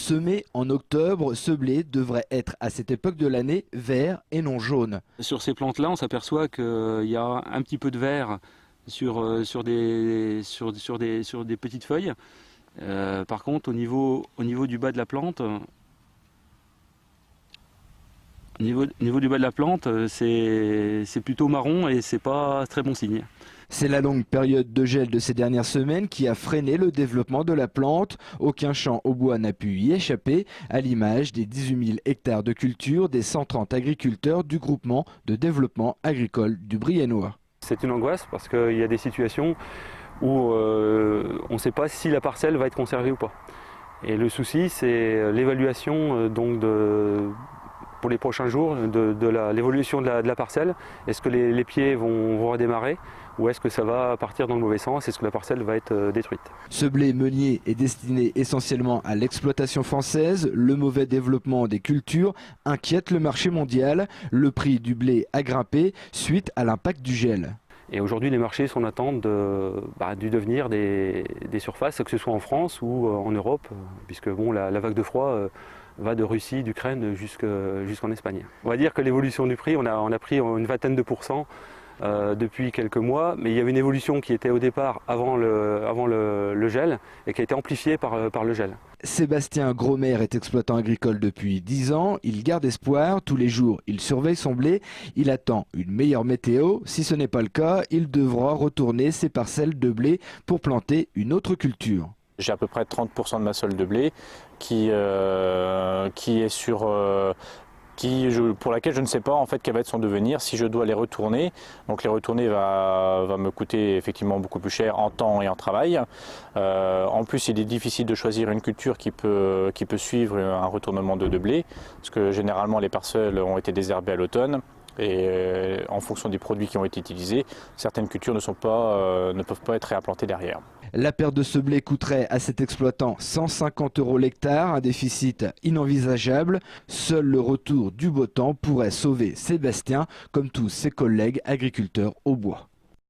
Semé en octobre, ce blé devrait être à cette époque de l'année vert et non jaune. Sur ces plantes-là, on s'aperçoit qu'il y a un petit peu de vert sur des petites feuilles. Par contre, au niveau du bas de la plante, c'est plutôt marron et c'est pas très bon signe. C'est la longue période de gel de ces dernières semaines qui a freiné le développement de la plante. Aucun champ au bois n'a pu y échapper, à l'image des 18 000 hectares de culture des 130 agriculteurs du groupement de développement agricole du Briennois. C'est une angoisse parce qu'il y a des situations où on ne sait pas si la parcelle va être conservée ou pas. Et le souci, c'est l'évaluation pour les prochains jours de l'évolution de la parcelle. Est-ce que les pieds vont redémarrer ou est-ce que ça va partir dans le mauvais sens? Est-ce que la parcelle va être détruite? Ce blé meunier est destiné essentiellement à l'exploitation française. Le mauvais développement des cultures inquiète le marché mondial. Le prix du blé a grimpé suite à l'impact du gel. Et aujourd'hui, les marchés sont en attente du devenir des surfaces, que ce soit en France ou en Europe, puisque bon, la vague de froid va de Russie, d'Ukraine jusqu'en Espagne. On va dire que l'évolution du prix, on a pris une vingtaine de pourcents depuis quelques mois, mais il y avait une évolution qui était au départ avant le gel et qui a été amplifiée par le gel. Sébastien Grosmer est exploitant agricole depuis 10 ans. Il garde espoir. Tous les jours, il surveille son blé. Il attend une meilleure météo. Si ce n'est pas le cas, il devra retourner ses parcelles de blé pour planter une autre culture. J'ai à peu près 30% de ma sole de blé qui est pour laquelle je ne sais pas en fait quel va être son devenir si je dois les retourner. Donc les retourner va me coûter effectivement beaucoup plus cher en temps et en travail. En plus, il est difficile de choisir une culture qui peut suivre un retournement de blé, parce que généralement les parcelles ont été désherbées à l'automne. Et en fonction des produits qui ont été utilisés, certaines cultures ne peuvent pas être réimplantées derrière. La perte de ce blé coûterait à cet exploitant 150 € l'hectare, un déficit inenvisageable. Seul le retour du beau temps pourrait sauver Sébastien, comme tous ses collègues agriculteurs au bois.